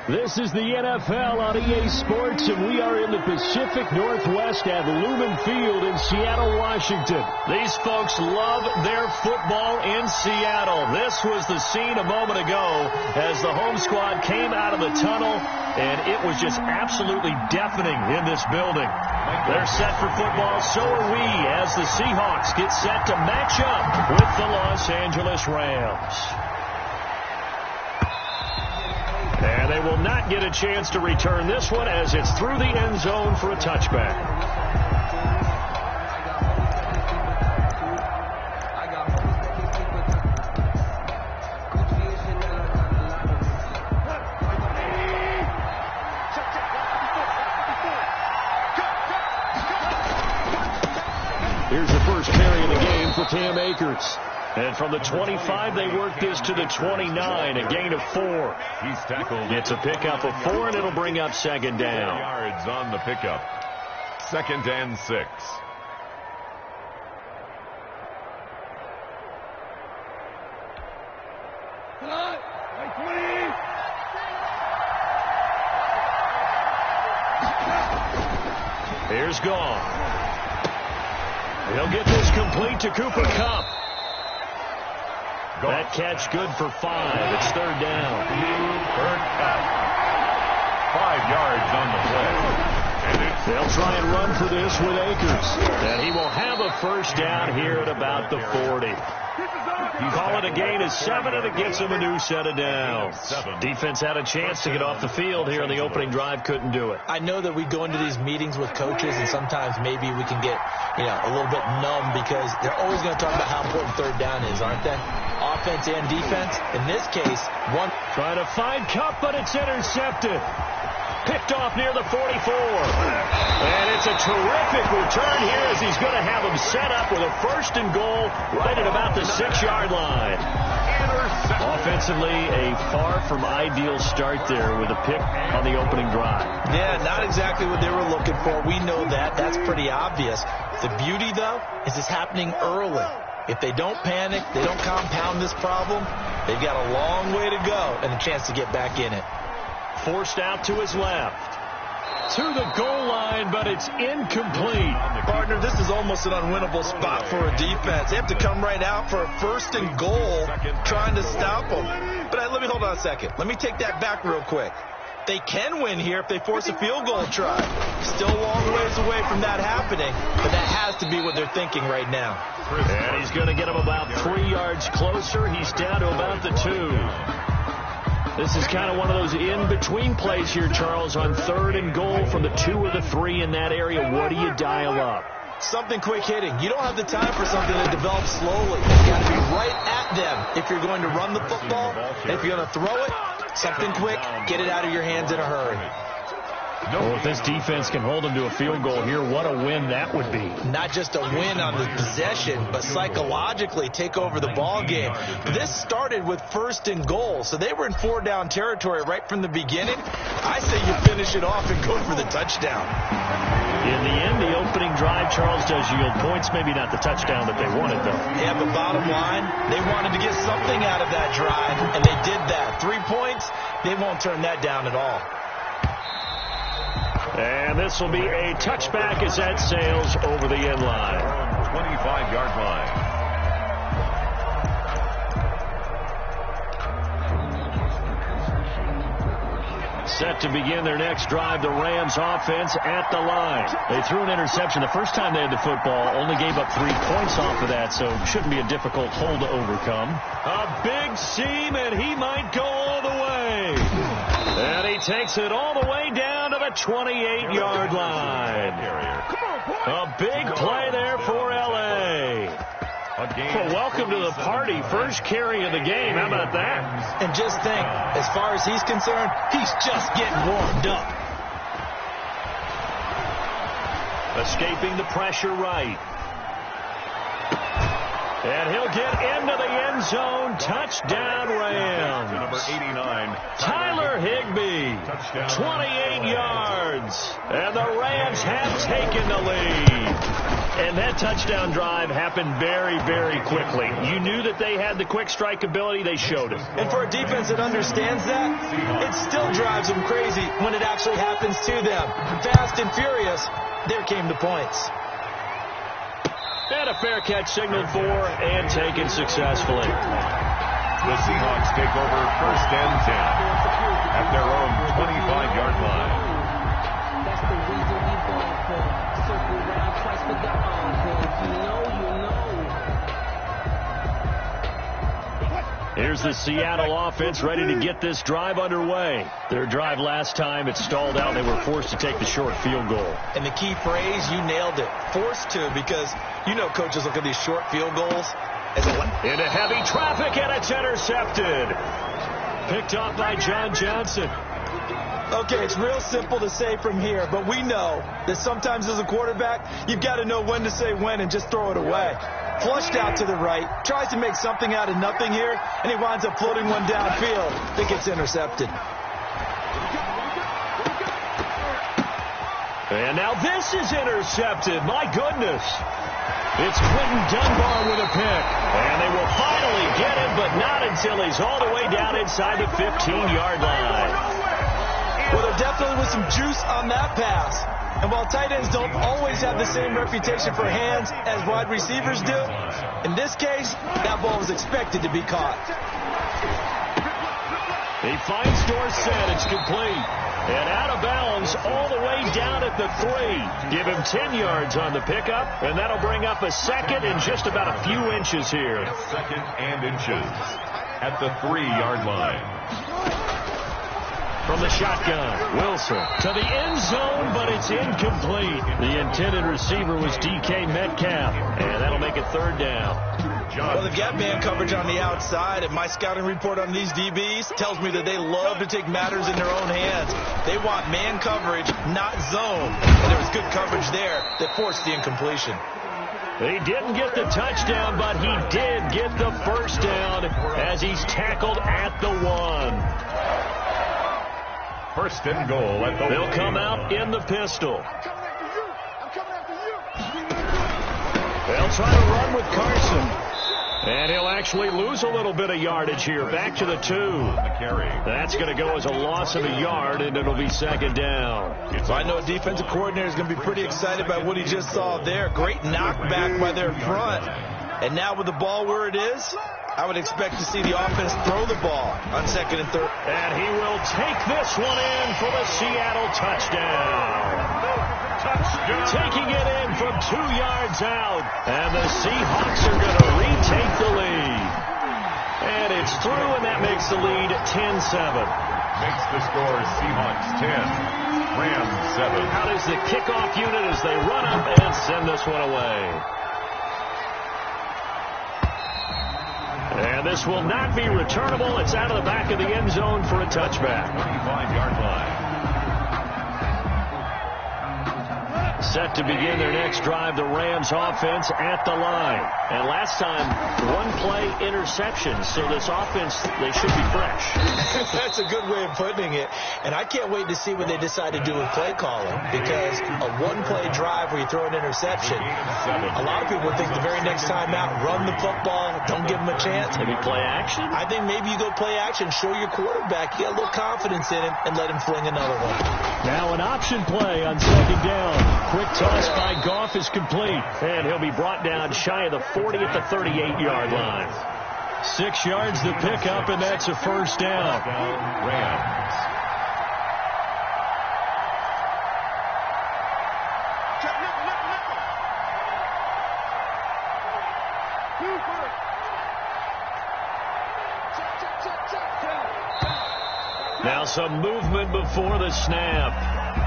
This is the NFL on EA Sports, and we are in the Pacific Northwest at Lumen Field in Seattle, Washington. These folks love their football in Seattle. This was the scene a moment ago as the home squad came out of the tunnel, and it was just absolutely deafening in this building. They're set for football, so are we, as the Seahawks get set to match up with the Los Angeles Rams. And they will not get a chance to return this one as it's through the end zone for a touchback. Here's the first carry of the game for Cam Akers. And from the 25, they work this to the 29, a gain of 4. He's tackled. It's a pickup of 4, and it'll bring up second down. Yards on the pickup. 2nd and 6. Here's Gone. He'll get this complete to Cooper Kupp. That catch good for 5. It's 3rd down. Third down. 5 yards on the play. They'll try and run for this with Akers. And he will have a first down here at about the 40. Call it a gain of 7, and it gets him a new set of downs. Defense had a chance to get off the field here on the opening drive, couldn't do it. I know that we go into these meetings with coaches, and sometimes maybe we can get, a little bit numb because they're always going to talk about how important 3rd down is, aren't they? Offense and defense. In this case, one. Trying to find Kupp, but it's intercepted. Picked off near the 44. And it's a terrific return here as he's going to have him set up with a 1st and goal right at about the 6-yard line. Offensively, a far from ideal start there with a pick on the opening drive. Yeah, not exactly what they were looking for. We know that. That's pretty obvious. The beauty, though, is it's happening early. If they don't panic, they don't compound this problem, they've got a long way to go and a chance to get back in it. Forced out to his left. To the goal line, but it's incomplete. Partner, this is almost an unwinnable spot for a defense. They have to come right out for a 1st and goal trying to stop them. But let me hold on a second. Let me take that back real quick. They can win here if they force a field goal try. Still a long ways away from that happening, but that has to be what they're thinking right now. And he's going to get him about 3 yards closer. He's down to about the 2. This is kind of one of those in-between plays here, Charles, on 3rd and goal from the 2 or the 3 in that area. What do you dial up? Something quick hitting. You don't have the time for something that develops slowly. You've got to be right at them if you're going to run the football. And if you're going to throw it, something quick, get it out of your hands in a hurry. Well, if this defense can hold them to a field goal here, what a win that would be. Not just a win on the possession, but psychologically take over the ball game. This started with 1st and goal, so they were in 4-down territory right from the beginning. I say you finish it off and go for the touchdown. In the end, the opening drive, Charles, does yield points. Maybe not the touchdown that they wanted, though. Yeah, but bottom line, they wanted to get something out of that drive, and they did that. 3 points, they won't turn that down at all. And this will be a touchback as that sails over the end line. 25-yard line. Set to begin their next drive, the Rams offense at the line. They threw an interception the first time they had the football, only gave up 3 points off of that, so it shouldn't be a difficult hole to overcome. A big seam, and he might go all the way. And he takes it all the way down to the 28-yard line. A big play there for L.A. Well, welcome to the party. First carry of the game. How about that? And just think, as far as he's concerned, he's just getting warmed up. Escaping the pressure right. And he'll get into the end zone. Touchdown, Rams. Number 89. Tyler Higbee. 28 yards. And the Rams have taken the lead. And that touchdown drive happened very, very quickly. You knew that they had the quick strike ability. They showed it. And for a defense that understands that, it still drives them crazy when it actually happens to them. Fast and furious, there came the points. And a fair catch signaled for and taken successfully. The Seahawks take over 1st and 10 at their own 25-yard line. That's the reason we ball for. Circle around twice with the encore. You know. Here's the Seattle offense ready to get this drive underway. Their drive last time, it stalled out. They were forced to take the short field goal. And the key phrase, you nailed it. Forced to, because you know coaches look at these short field goals as a one. Into heavy traffic, and it's intercepted. Picked off by John Johnson. Okay, it's real simple to say from here, but we know that sometimes as a quarterback, you've got to know when to say when and just throw it away. Flushed out to the right, tries to make something out of nothing here, and he winds up floating one downfield that gets intercepted. And now this is intercepted. My goodness. It's Quentin Dunbar with a pick. And they will finally get him, but not until he's all the way down inside the 15-yard line. Well, there definitely was some juice on that pass. And while tight ends don't always have the same reputation for hands as wide receivers do, in this case, that ball was expected to be caught. He finds Dorsett. It's complete. And out of bounds all the way down at the 3. Give him 10 yards on the pickup, and that'll bring up a second and just about a few inches here. Second and inches at the 3-yard line. From the shotgun, Wilson to the end zone, but it's incomplete. The intended receiver was DK Metcalf, and that'll make it 3rd down. Well, they've got man coverage on the outside, and my scouting report on these DBs tells me that they love to take matters in their own hands. They want man coverage, not zone. And there was good coverage there that forced the incompletion. He didn't get the touchdown, but he did get the first down as he's tackled at the 1. 1st and goal at the They'll 1. come out in the pistol. They'll try to run with Carson. And he'll actually lose a little bit of yardage here. Back to the 2. That's going to go as a loss of a yard, and it'll be 2nd down. I know a defensive coordinator is going to be pretty excited by what he just saw there. Great knockback by their front. And now with the ball where it is, I would expect to see the offense throw the ball on 2nd and 3rd. And he will take this one in for the Seattle touchdown. Taking it in from 2 yards out. And the Seahawks are going to retake the lead. And it's through, and that makes the lead 10-7. Makes the score Seahawks 10, Rams 7. Out is the kickoff unit as they run up and send this one away. And this will not be returnable. It's out of the back of the end zone for a touchback. 25-yard line. Set to begin their next drive, the Rams offense at the line. And last time, 1-play interception. So this offense, they should be fresh. That's a good way of putting it. And I can't wait to see what they decide to do with play calling. Because a 1-play drive where you throw an interception, a lot of people would think the very next time out, run the football, don't give them a chance. Maybe play action? I think maybe you go play action, show your quarterback, you got a little confidence in him, and let him fling another one. Now an option play on 2nd down. Quick toss by Goff is complete, and he'll be brought down shy of the 40 at the 38-yard line. 6 yards to pick up, and that's a 1st down. Rams. Now some movement before the snap.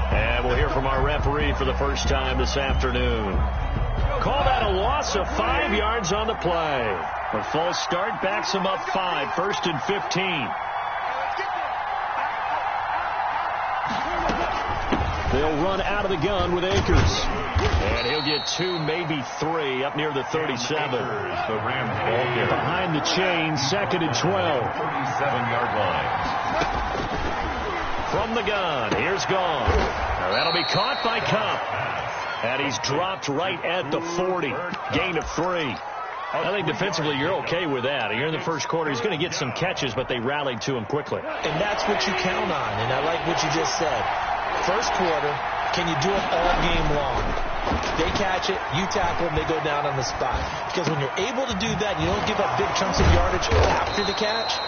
And we'll hear from our referee for the first time this afternoon. Call that a loss of 5 yards on the play. A false start backs him up 5, 1st and 15. They'll run out of the gun with Akers. And he'll get 2, maybe 3 up near the 37. The Rams ball carrier. Behind the chain, 2nd and 12. 37-yard line. From the gun, here's Gone. Now that'll be caught by Cup. And he's dropped right at the 40. Gain of 3. I think defensively you're okay with that. Here in the first quarter, he's going to get some catches, but they rallied to him quickly. And that's what you count on, and I like what you just said. First quarter, can you do it all game long? They catch it, you tackle them, they go down on the spot. Because when you're able to do that, you don't give up big chunks of yardage after the catch.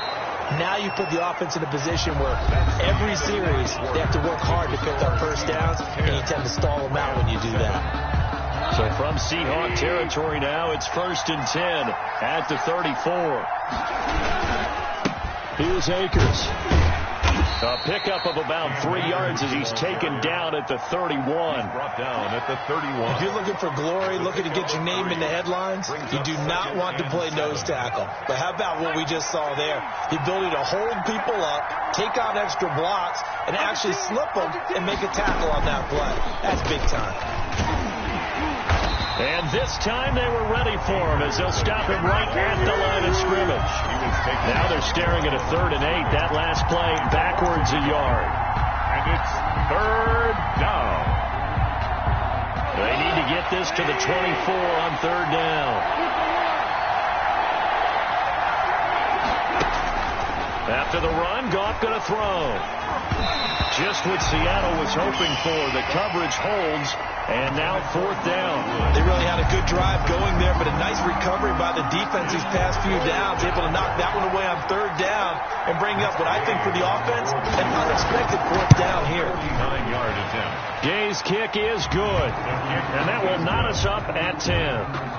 Now you put the offense in a position where every series they have to work hard to pick up first downs, and you tend to stall them out when you do that. So from Seahawk territory now, it's 1st and 10 at the 34. Here's Akers. A pickup of about 3 yards as he's taken down at the 31. Brought down at the 31. If you're looking for glory, looking to get your name in the headlines, you do not want to play nose tackle. But how about what we just saw there? The ability to hold people up, take out extra blocks, and actually slip them and make a tackle on that play. That's big time. And this time they were ready for him as they'll stop him right at the line of scrimmage. Now they're staring at a 3rd and 8. That last play backwards a yard. And it's 3rd down. They need to get this to the 24 on 3rd down. After the run, Goff going to throw. Just what Seattle was hoping for. The coverage holds, and now 4th down. They really had a good drive going there, but a nice recovery by the defense these past few downs, able to knock that one away on 3rd down and bring up what I think for the offense, an unexpected 4th down here. 49-yard attempt. Gay's kick is good, and that will knot us up at 10.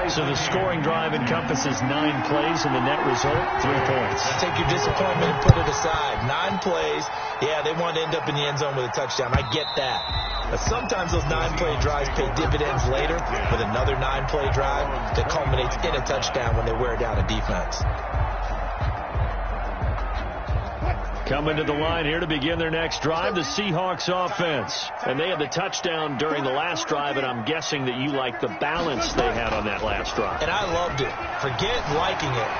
So the scoring drive encompasses 9 plays, and the net result, 3 points. Take your disappointment and put it aside. 9 plays. Yeah, they want to end up in the end zone with a touchdown. I get that. But sometimes those 9-play drives pay dividends later with another 9-play drive that culminates in a touchdown when they wear down a defense. Coming to the line here to begin their next drive, the Seahawks offense. And they had the touchdown during the last drive, and I'm guessing that you like the balance they had on that last drive. And I loved it. Forget liking it.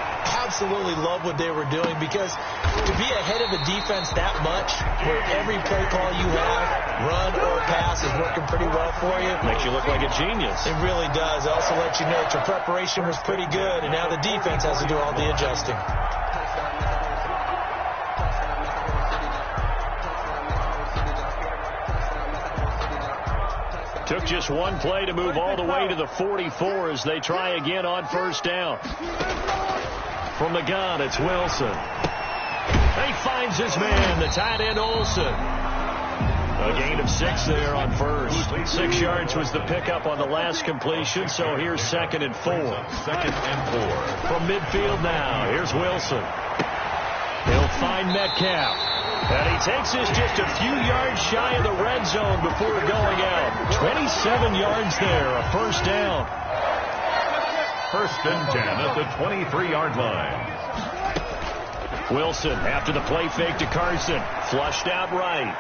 Absolutely love what they were doing, because to be ahead of a defense that much, where every play call you have, run or pass, is working pretty well for you. Makes you look like a genius. It really does. It also lets you know that your preparation was pretty good, and now the defense has to do all the adjusting. Took just 1 play to move all the way to the 44 as they try again on 1st down. From the gun, it's Wilson. He finds his man, the tight end Olsen. A gain of 6 there on 1st. 6 yards was the pickup on the last completion, so here's 2nd and 4. 2nd and 4. From midfield now, here's Wilson. He'll find Metcalf. And he takes this just a few yards shy of the red zone before going out. 27 yards there, a 1st down. 1st and 10 at the 23-yard line. Wilson, after the play fake to Carson, flushed out right.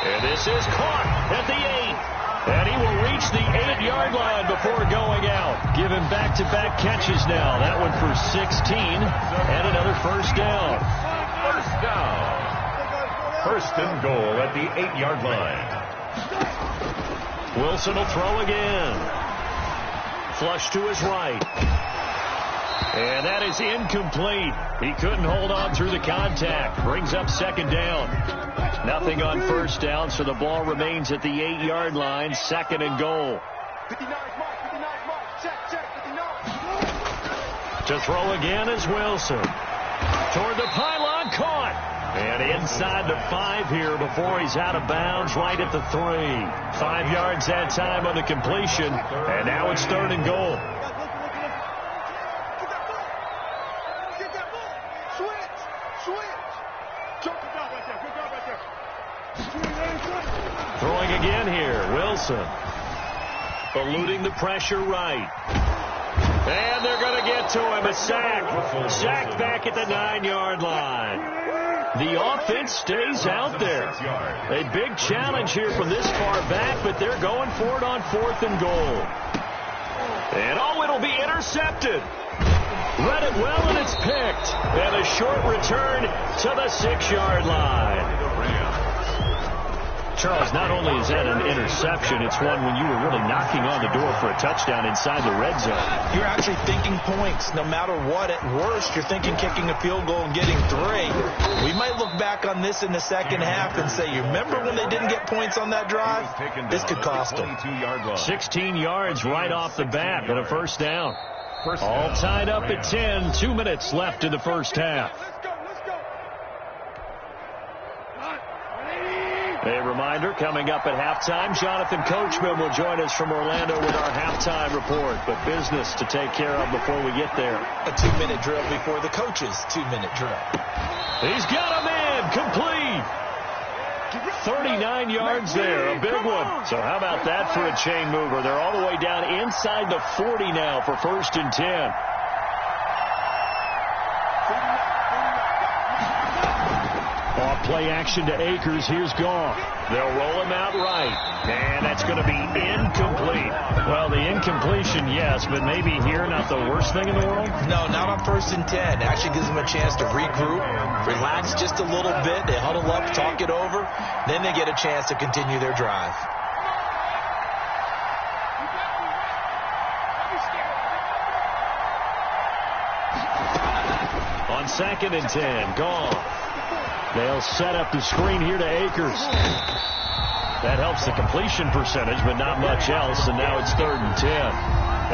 And this is caught at the 8. And he will reach the 8-yard line before going out. Give him back-to-back catches now. That one for 16 and another 1st down. 1st down. 1st and goal at the 8-yard line. Wilson will throw again. Flush to his right. And that is incomplete. He couldn't hold on through the contact. Brings up 2nd down. Nothing on 1st down, so the ball remains at the 8-yard line. 2nd and goal. 59 mark, 59 mark. Check, 59. To throw again is Wilson. Toward the pylon, caught. And inside the 5 here before he's out of bounds, right at the 3. 5 yards that time on the completion, and now it's 3rd and goal. Get that ball. Switch. Jump it down right there. Good job right there. Throwing again here, Wilson. Eluding the pressure right. And they're going to get to him, a sack. Sacked back at the 9-yard line. The offense stays out there. A big challenge here from this far back, but they're going for it on 4th and goal. And it'll be intercepted. Read it well, and it's picked. And a short return to the 6-yard line. Charles, not only is that an interception, it's one when you were really knocking on the door for a touchdown inside the red zone. You're actually thinking points. No matter what, at worst, you're thinking kicking a field goal and getting 3. We might look back on this in the second half and say, you remember when they didn't get points on that drive? This could cost them. 16 yards right off the bat and a first down. All tied up at 10. 2 minutes left in the first half. A reminder, coming up at halftime, Jonathan Coachman will join us from Orlando with our halftime report. But business to take care of before we get there. A 2-minute drill before the coach's 2-minute drill. He's got him in. Complete. 39 yards there. A big one. So how about that for a chain mover? They're all the way down inside the 40 now for 1st and 10. Play action to Akers. Here's Goff. They'll roll him out right. And that's going to be incomplete. Well, the incompletion, yes, but maybe here not the worst thing in the world? No, not on 1st and 10. It actually gives them a chance to regroup, relax just a little bit. They huddle up, talk it over. Then they get a chance to continue their drive. On 2nd and 10, Goff. They'll set up the screen here to Akers. That helps the completion percentage, but not much else, and now it's 3rd and 10.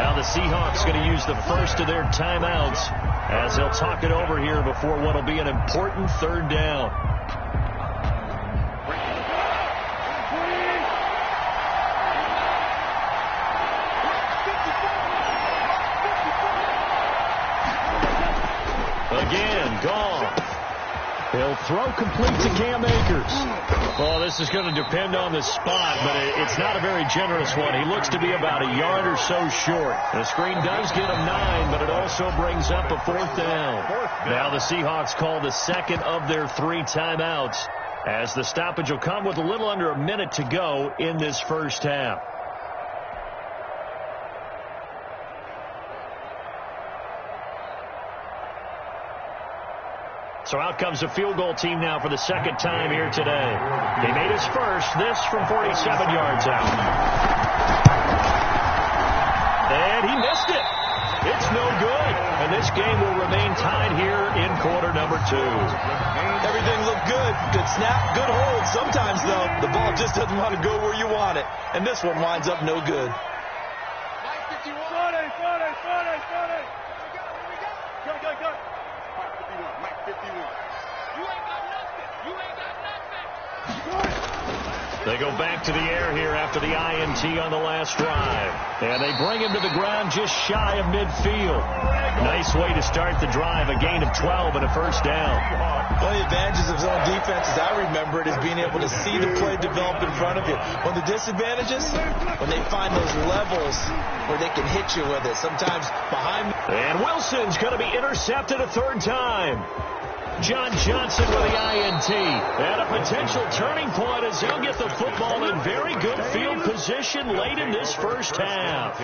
Now the Seahawks going to use the first of their timeouts as they'll talk it over here before what will be an important 3rd down. Again, Goff. He'll throw complete to Cam Akers. Well, this is going to depend on the spot, but it's not a very generous one. He looks to be about a yard or so short. The screen does get him 9, but it also brings up a 4th down. Now the Seahawks call the second of their 3 timeouts as the stoppage will come with a little under a minute to go in this first half. So out comes the field goal team now for the second time here today. He made his first, this from 47 yards out. And he missed it. It's no good. And this game will remain tied here in quarter number 2. Everything looked good. Good snap, good hold. Sometimes, though, the ball just doesn't want to go where you want it. And this one winds up no good. They go back to the air here after the INT on the last drive. And they bring him to the ground just shy of midfield. Nice way to start the drive. A gain of 12 and a first down. One of the advantages of zone defense, as I remember it, is being able to see the play develop in front of you. One of the disadvantages, when they find those levels where they can hit you with it. Sometimes behind. And Wilson's going to be intercepted a 3rd time. John Johnson with the INT. And a potential turning point as he'll get the football in very good field position late in this first half.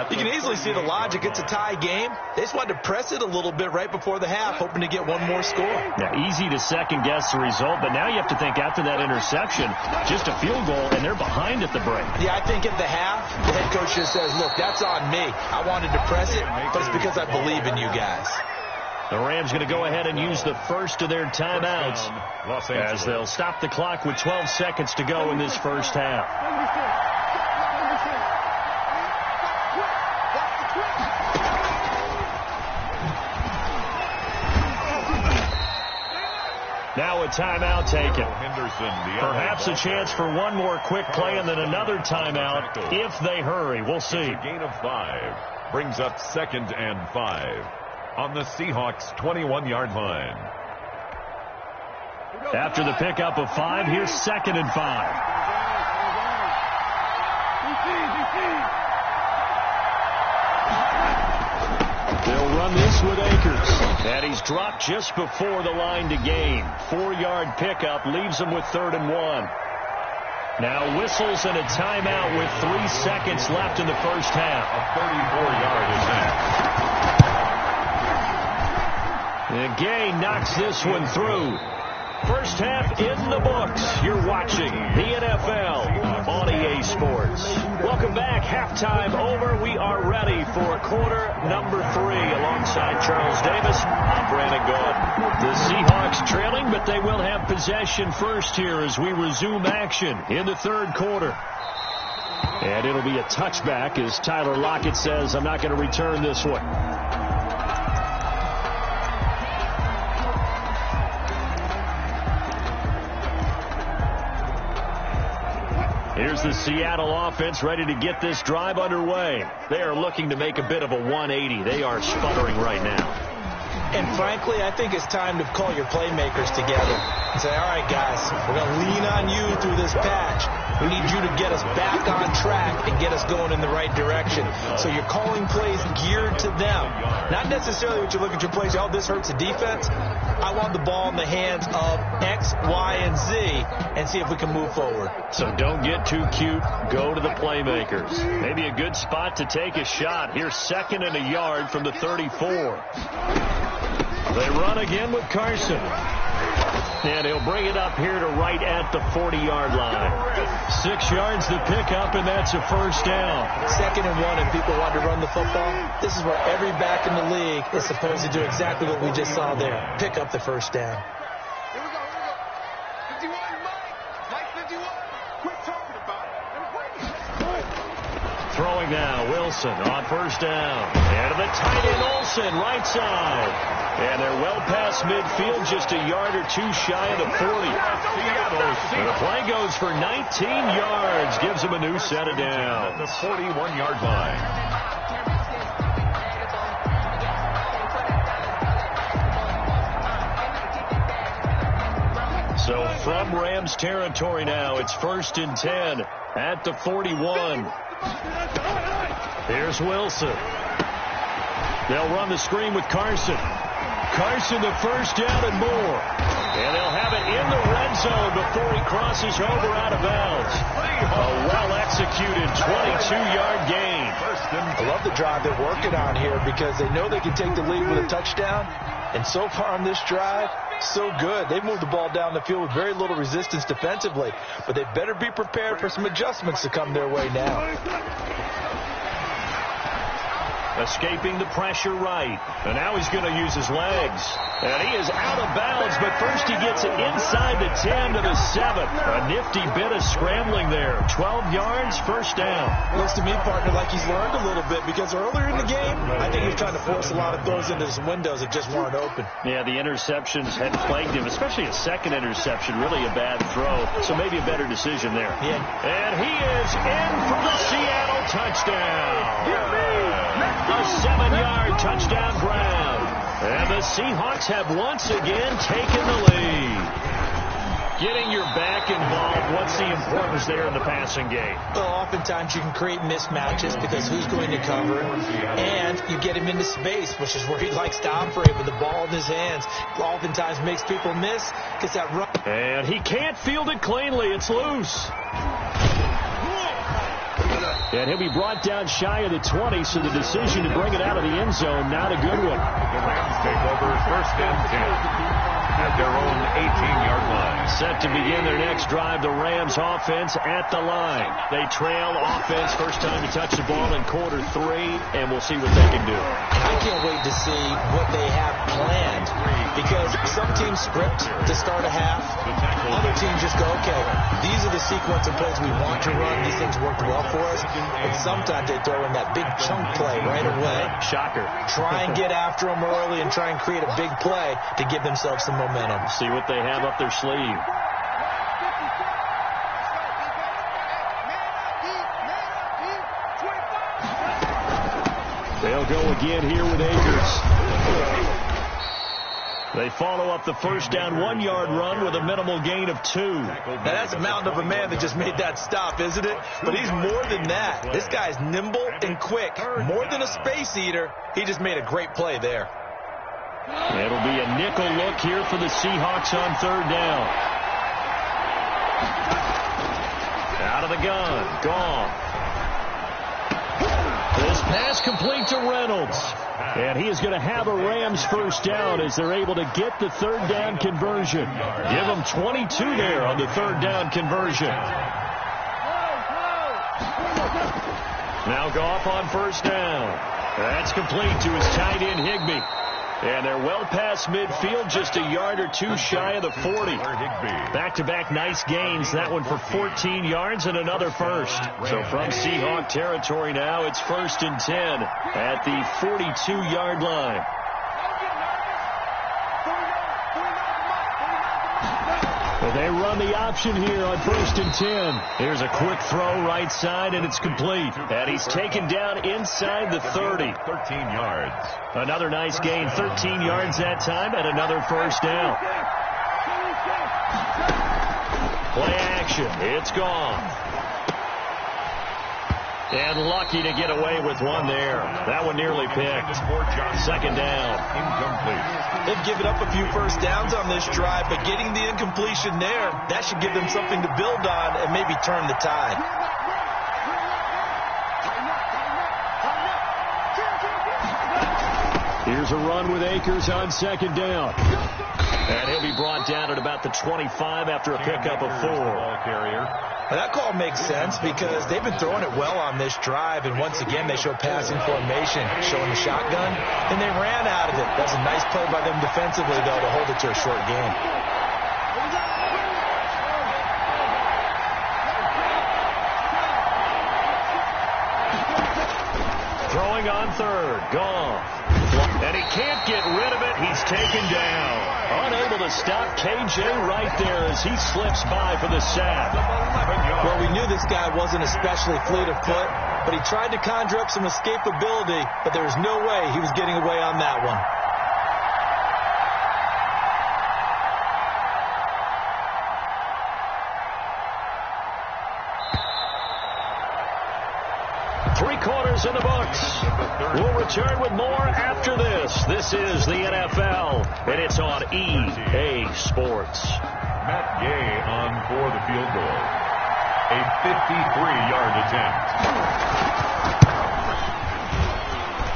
You can easily see the logic. It's a tie game. They just wanted to press it a little bit right before the half, hoping to get one more score. Yeah, easy to second-guess the result, but now you have to think after that interception, just a field goal, and they're behind at the break. Yeah, I think at the half, the head coach just says, look, that's on me. I wanted to press it, but it's because I believe in you guys. The Rams going to go ahead and use the first of their timeouts as they'll stop the clock with 12 seconds to go in this first half. Now a timeout taken. Perhaps a chance for one more quick play and then another timeout if they hurry. We'll see. Gain of 5 brings up 2nd and 5 on the Seahawks 21-yard line. After the pickup of 5, here's 2nd and 5. They'll run this with Akers. And he's dropped just before the line to gain. 4-yard pickup leaves him with 3rd and 1. Now whistles and a timeout with 3 seconds left in the first half. A 34-yard attack. And Gay knocks this one through. First half in the books. You're watching the NFL on EA Sports. Welcome back. Halftime over. We are ready for quarter number 3. Alongside Charles Davis, I'm Brandon Gordon. The Seahawks trailing, but they will have possession first here as we resume action in the third quarter. And it'll be a touchback as Tyler Lockett says, I'm not going to return this one. Here's the Seattle offense ready to get this drive underway. They are looking to make a bit of a 180. They are sputtering right now. And frankly, I think it's time to call your playmakers together and say, all right, guys, we're going to lean on you through this patch. We need you to get us back on track and get us going in the right direction. So you're calling plays geared to them. Not necessarily what you look at your plays, oh, this hurts the defense. I want the ball in the hands of X, Y, and Z and see if we can move forward. So don't get too cute. Go to the playmakers. Maybe a good spot to take a shot. Here's 2nd and a yard from the 34. They run again with Carson. And he'll bring it up here to right at the 40-yard line. 6 yards to pick up, and that's a first down. 2nd and 1, and people want to run the football. This is where every back in the league is supposed to do exactly what we just saw there. Pick up the first down. Here we go. 51, Mike 51. Quit talking about it. Throwing now, Wilson on first down. And to the tight end, Olsen, right side. And they're well past midfield, just a yard or 2 shy of the 40. And the play goes for 19 yards, gives them a new set of downs. At the 41-yard line. So from Rams territory now, it's 1st and 10 at the 41. Here's Wilson. They'll run the screen with Carson. Carson the first down and more. And they'll have it in the red zone before he crosses over out of bounds. A well-executed 22-yard gain. I love the drive they're working on here because they know they can take the lead with a touchdown. And so far on this drive, so good. They've moved the ball down the field with very little resistance defensively. But they better be prepared for some adjustments to come their way now. Escaping the pressure right. And now he's going to use his legs. And he is out of bounds, but first he gets it inside the 10 to the 7. A nifty bit of scrambling there. 12 yards, first down. Looks to me, partner, like he's learned a little bit because earlier in the game, I think he was trying to force a lot of throws into some windows that just weren't open. Yeah, the interceptions had plagued him, especially a second interception. Really a bad throw, so maybe a better decision there. Yeah. And he is in for the Seattle touchdown. A 7-yard touchdown grab. And the Seahawks have once again taken the lead. Getting your back involved, what's the importance there in the passing game? Well, oftentimes you can create mismatches because who's going to cover him, and you get him into space, which is where he likes to operate with the ball in his hands. Oftentimes makes people miss, gets that run. And he can't field it cleanly. It's loose. And he'll be brought down shy of the 20, so the decision to bring it out of the end zone, not a good one. The Rams take over 1st and 10 at their own 18-yard line. Set to begin their next drive, the Rams offense at the line. They trail offense, first time to touch the ball in quarter 3, and we'll see what they can do. I can't wait to see what they have planned because some teams script to start a half. Other teams just go, okay, these are the sequence of plays we want to run. These things worked well for us. And sometimes they throw in that big chunk play right away. Shocker. Try and get after them early and try and create a big play to give themselves some momentum. See what they have up their sleeve. They'll go again here with Akers. They follow up the first down 1-yard run with a minimal gain of 2. Now that's a mountain of a man that just made that stop, isn't it? But he's more than that. This guy's nimble and quick. More than a space eater. He just made a great play there. It'll be a nickel look here for the Seahawks on 3rd down. Out of the gun. Gone. This pass complete to Reynolds. And he is going to have a Rams first down as they're able to get the third down conversion. Give them 22 there on the third down conversion. Now Goff on first down. That's complete to his tight end Higbee. And they're well past midfield, just a yard or two shy of the 40. Back-to-back nice gains. That one for 14 yards and another first. So from Seahawk territory now, it's 1st and 10 at the 42-yard line. They run the option here on 1st and 10. Here's a quick throw right side, and it's complete. And he's taken down inside the 30. 13 yards. Another nice gain, 13 yards that time, and another first down. Play action. It's gone. And lucky to get away with one there. That one nearly picked. Second down. Incomplete. They've given up a few first downs on this drive, but getting the incompletion there, that should give them something to build on and maybe turn the tide. Here's a run with Akers on second down. And he'll be brought down at about the 25 after a pickup of 4. Well, that call makes sense because they've been throwing it well on this drive, and once again they show passing formation, showing the shotgun, and they ran out of it. That's a nice play by them defensively, though, to hold it to a short game. Throwing on third. Goff. And he can't get rid of it. He's taken down. Unable to stop KJ right there as he slips by for the sack. Well, we knew this guy wasn't especially fleet of foot, but he tried to conjure up some escapability, but there was no way he was getting away on that one. Three-quarters in the books. We'll return with more after this. This is the NFL, and it's on EA Sports. Matt Gay on for the field goal. A 53-yard attempt.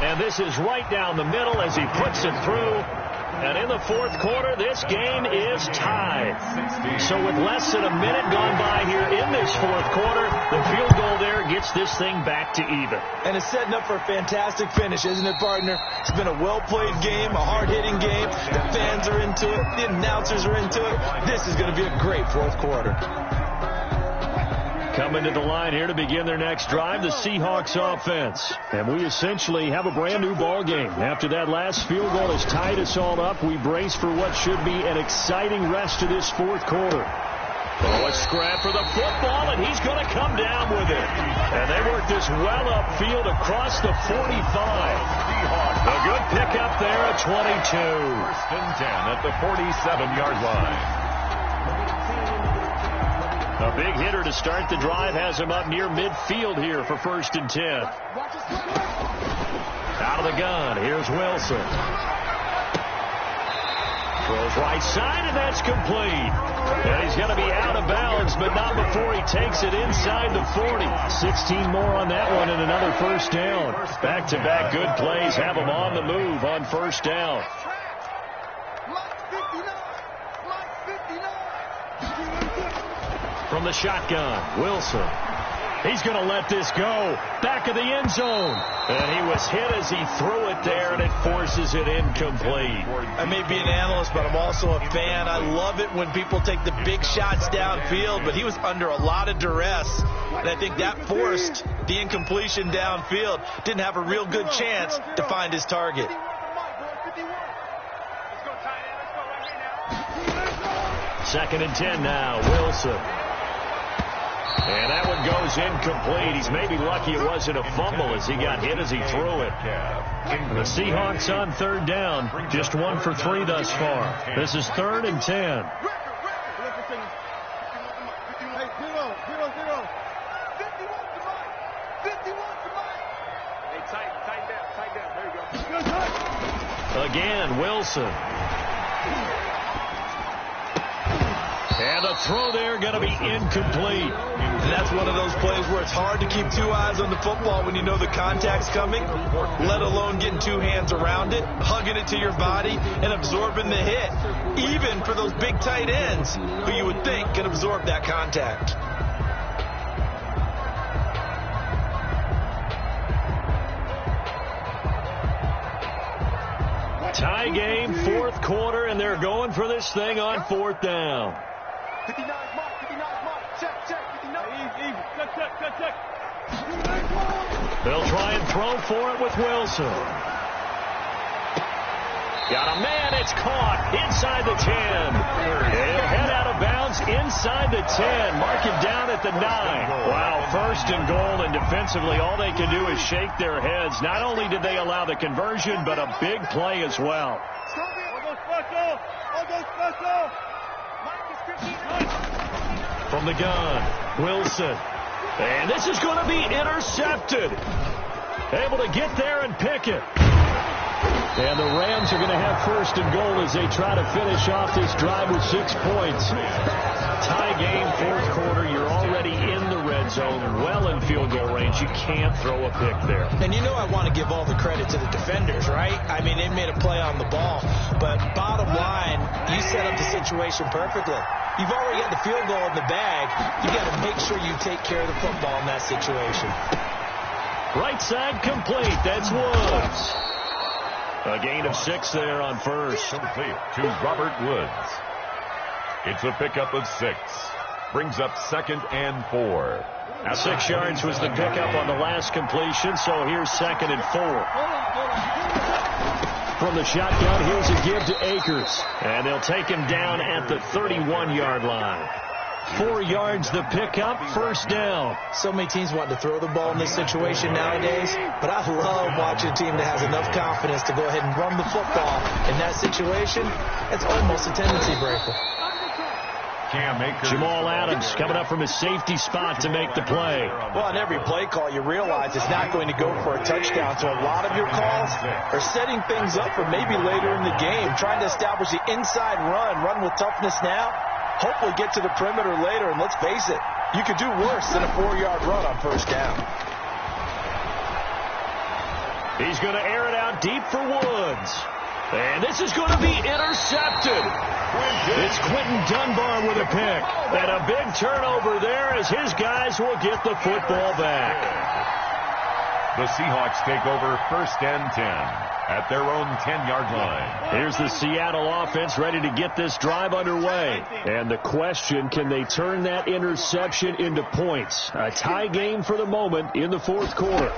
And this is right down the middle as he puts it through. And in the fourth quarter, this game is tied. So with less than a minute gone by here in this fourth quarter, the field goal there gets this thing back to even. And it's setting up for a fantastic finish, isn't it, partner? It's been a well-played game, a hard-hitting game. The fans are into it. The announcers are into it. This is going to be a great fourth quarter. Coming to the line here to begin their next drive, the Seahawks offense. And we essentially have a brand new ball game. After that last field goal has tied us all up, we brace for what should be an exciting rest of this fourth quarter. Oh, a scrap for the football, and he's going to come down with it. And they work this well upfield across the 45. A good pickup there at 22. 1st and 10 at the 47-yard line. A big hitter to start the drive has him up near midfield here for 1st and 10. Out of the gun, here's Wilson. Throws right side, and that's complete. And he's going to be out of bounds, but not before he takes it inside the 40. 16 more on that one and another first down. Back-to-back good plays have him on the move on first down. From the shotgun, Wilson. He's going to let this go. Back of the end zone. And he was hit as he threw it there, and it forces it incomplete. I may be an analyst, but I'm also a fan. I love it when people take the big shots downfield, but he was under a lot of duress. And I think that forced the incompletion downfield. Didn't have a real good chance to find his target. Second and 10 now, Wilson. And that one goes incomplete. He's maybe lucky it wasn't a fumble as he got hit as he threw it. The Seahawks on third down, just 1 for 3 thus far. This is 3rd and 10. Again, Wilson. And And the throw there going to be incomplete. And that's one of those plays where it's hard to keep two eyes on the football when you know the contact's coming, let alone getting two hands around it, hugging it to your body, and absorbing the hit, even for those big tight ends who you would think can absorb that contact. Tie game, fourth quarter, and they're going for this thing on fourth down. 59 mark, 59 mark. Check, 59. Easy, check. They'll try and throw for it with Wilson. Got a man, it's caught inside the 10. He'll head out of bounds inside the 10. Mark it down at the 9. Wow, first and goal, and defensively all they can do is shake their heads. Not only did they allow the conversion, but a big play as well. From the gun, Wilson. And this is going to be intercepted. Able to get there and pick it. And the Rams are going to have first and goal as they try to finish off this drive with 6 points. Tie game, fourth quarter. You're already in the red zone, well in field goal range. You can't throw a pick there. And you know I want to give all the credit to the defenders, right? I mean, they made a play on the ball. But bottom line, you set up the situation perfectly. You've already got the field goal in the bag. You got to make sure you take care of the football in that situation. Right side complete. That's Woods. A gain of 6 there on first. Complete to Robert Woods. It's a pickup of 6. Brings up 2nd and 4. 6 yards was the pickup on the last completion, so here's 2nd and 4. From the shotgun, here's a give to Akers. And they'll take him down at the 31-yard line. 4 yards the pickup, first down. So many teams want to throw the ball in this situation nowadays, but I love watching a team that has enough confidence to go ahead and run the football in that situation. It's almost a tendency breaker. Jamal Adams coming up from his safety spot to make the play. Well, on every play call, you realize it's not going to go for a touchdown, so a lot of your calls are setting things up for maybe later in the game, trying to establish the inside run with toughness now. Hopefully get to the perimeter later, and let's face it, you could do worse than a 4-yard run on first down. He's going to air it out deep for Woods. And this is going to be intercepted. It's Quentin Dunbar with a pick. And a big turnover there as his guys will get the football back. The Seahawks take over 1st and 10 at their own 10-yard line. Here's the Seattle offense ready to get this drive underway. And the question, can they turn that interception into points? A tie game for the moment in the fourth quarter.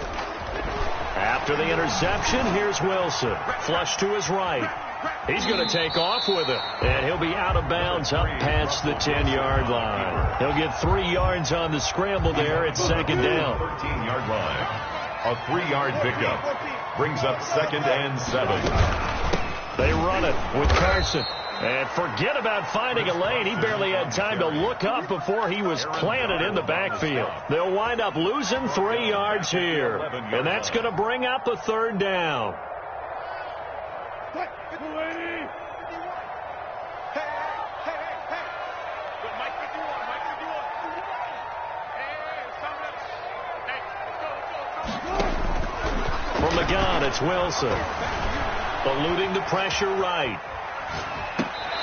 After the interception, here's Wilson. Flush to his right. He's going to take off with it. And he'll be out of bounds up past the 10-yard line. He'll get 3 yards on the scramble there at 2nd down. 13-yard line. A 3-yard pickup. Brings up 2nd and 7. They run it with Carson. And forget about finding a lane. He barely had time to look up before he was planted in the backfield. They'll wind up losing 3 yards here. And that's going to bring up a 3rd down. From the gun, it's Wilson. Eluding the pressure right.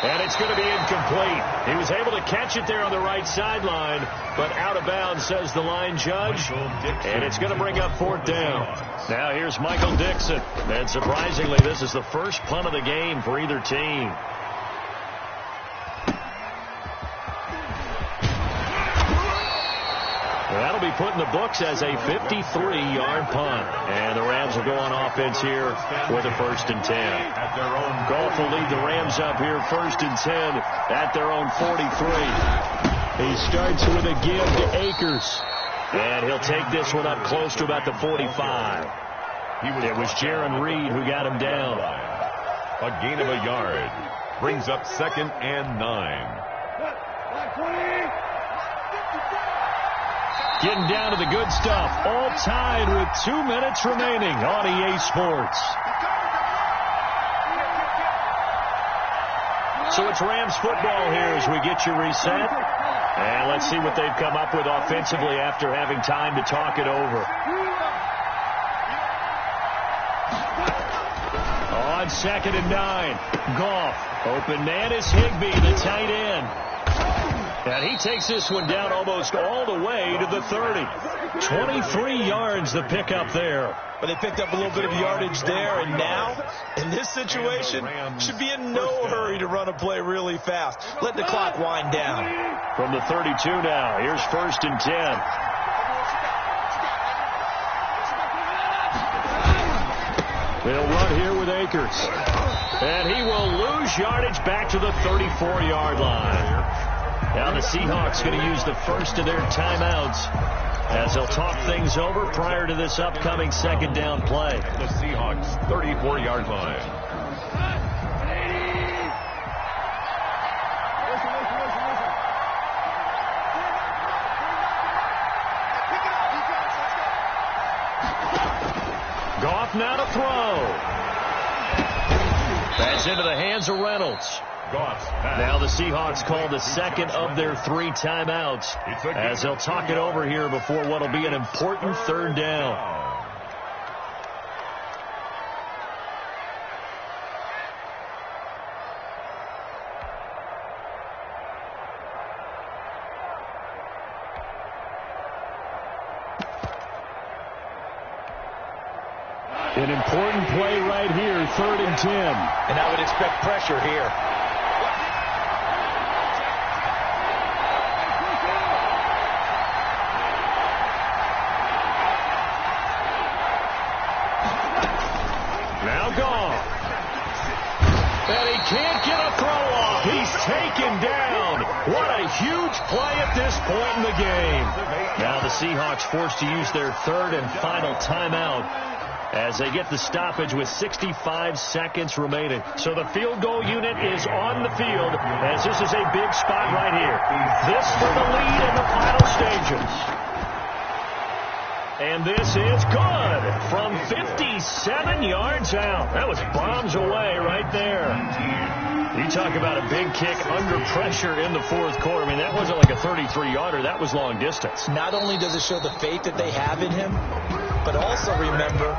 And it's going to be incomplete. He was able to catch it there on the right sideline, but out of bounds, says the line judge. And it's going to bring up 4th down. Now here's Michael Dixon. And surprisingly, this is the first punt of the game for either team. That'll be put in the books as a 53-yard punt. And the Rams will go on offense here with a 1st and 10. Goff will lead the Rams up here 1st and 10 at their own 43. He starts with a give to Akers. And he'll take this one up close to about the 45. It was Jaron Reed who got him down. A gain of a yard. Brings up 2nd and 9. Getting down to the good stuff. All tied with 2 minutes remaining on EA Sports. So it's Rams football here as we get you reset. And let's see what they've come up with offensively after having time to talk it over. On 2nd and 9, Goff. Open man is Higbee, the tight end. And he takes this one down almost all the way to the 30. 23 yards the pickup there. But they picked up a little bit of yardage there, and now, in this situation, should be in no hurry to run a play really fast. Let the clock wind down. From the 32 now, here's 1st and 10. They'll run here with Akers. And he will lose yardage back to the 34-yard line. Now the Seahawks going to use the first of their timeouts as they'll talk things over prior to this upcoming 2nd down play. The Seahawks 34-yard line. Goff now to throw. That's into the hands of Reynolds. Now the Seahawks call the 2nd of their 3 timeouts as they'll talk it over here before what will be an important 3rd down. An important play right here, 3rd and 10. And I would expect pressure here. Now Goff. And he can't get a throw off. He's taken down. What a huge play at this point in the game. Now the Seahawks forced to use their 3rd and final timeout as they get the stoppage with 65 seconds remaining. So the field goal unit is on the field as this is a big spot right here. This for the lead in the final stages. And this is good from 57 yards out. That was bombs away right there. You talk about a big kick under pressure in the 4th quarter. I mean, that wasn't like a 33-yarder. That was long distance. Not only does it show the faith that they have in him, but also remember,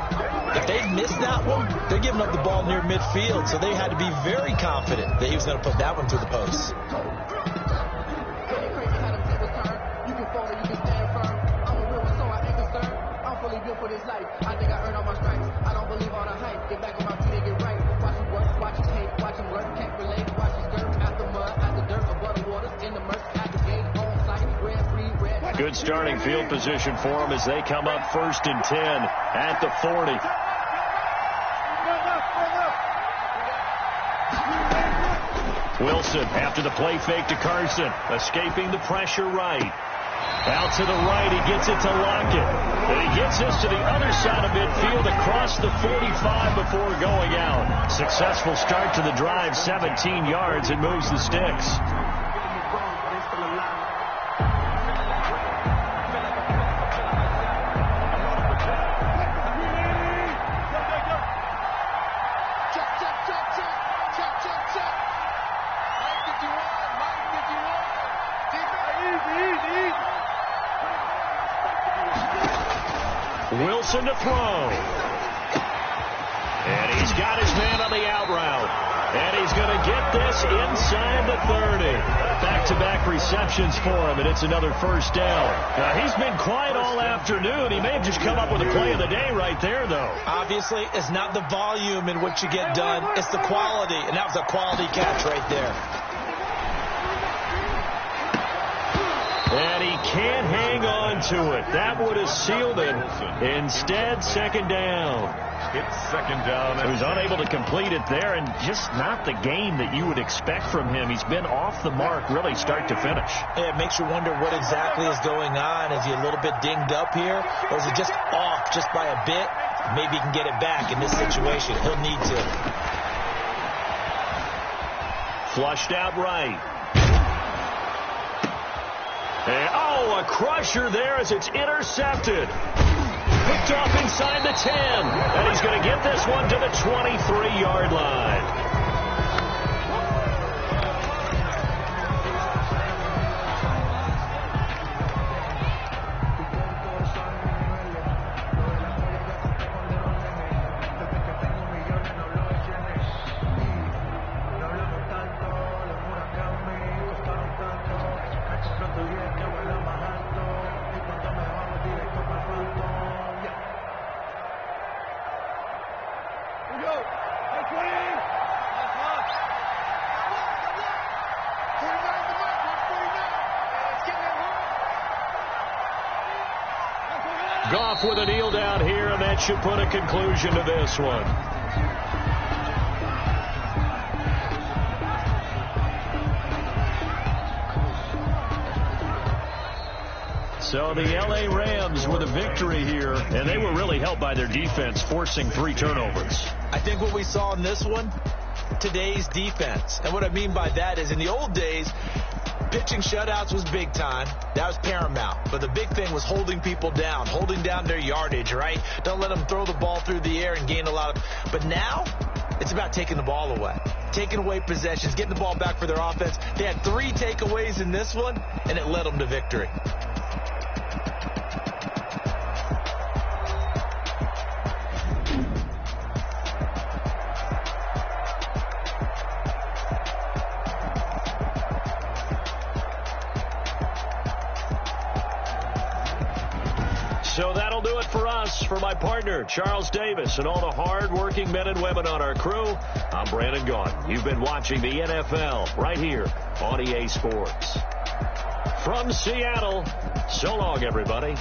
if they miss that one, they're giving up the ball near midfield. So they had to be very confident that he was going to put that one through the post. For this life, I think I earned all my stripes. I don't believe all the hype. Get back on my feet and get right. Watch him work, watch him hate, watch him work, can't relate. Watch his dirt, after mud, after dirt, above the waters, in the murk, at the gate, on site, red, free, red. Good starting field position for them as they come up 1st and 10 at the 40. Wilson after the play fake to Carson, escaping the pressure right. Out to the right, he gets it to Lockett. And he gets this to the other side of midfield across the 45 before going out. Successful start to the drive, 17 yards, and moves the sticks. Wilson to throw. And he's got his man on the out route. And he's going to get this inside the 30. Back-to-back receptions for him, and it's another 1st down. Now, he's been quiet all afternoon. He may have just come up with a play of the day right there, though. Obviously, it's not the volume in which you get done. It's the quality, and that was a quality catch right there. And he can't hang on to it. That would have sealed it. Instead, 2nd down. It's 2nd down. He was unable to complete it there, and just not the game that you would expect from him. He's been off the mark, really, start to finish. Yeah, it makes you wonder what exactly is going on. Is he a little bit dinged up here, or is it just off just by a bit? Maybe he can get it back in this situation. He'll need to. Flushed out right. And, a crusher there as it's intercepted. Picked off inside the 10. And he's going to get this one to the 23-yard line. Goff with a kneel down here, and that should put a conclusion to this one. So the L.A. Rams with a victory here, and they were really helped by their defense, forcing 3 turnovers. I think what we saw in this one, today's defense. And what I mean by that is in the old days, pitching shutouts was big time. That was paramount. But the big thing was holding people down, holding down their yardage, right? Don't let them throw the ball through the air and gain a lot of... But now, it's about taking the ball away. Taking away possessions, getting the ball back for their offense. They had 3 takeaways in this one, and it led them to victory. So that'll do it for us. For my partner, Charles Davis, and all the hard-working men and women on our crew, I'm Brandon Gaudin. You've been watching the NFL right here on EA Sports. From Seattle, so long, everybody.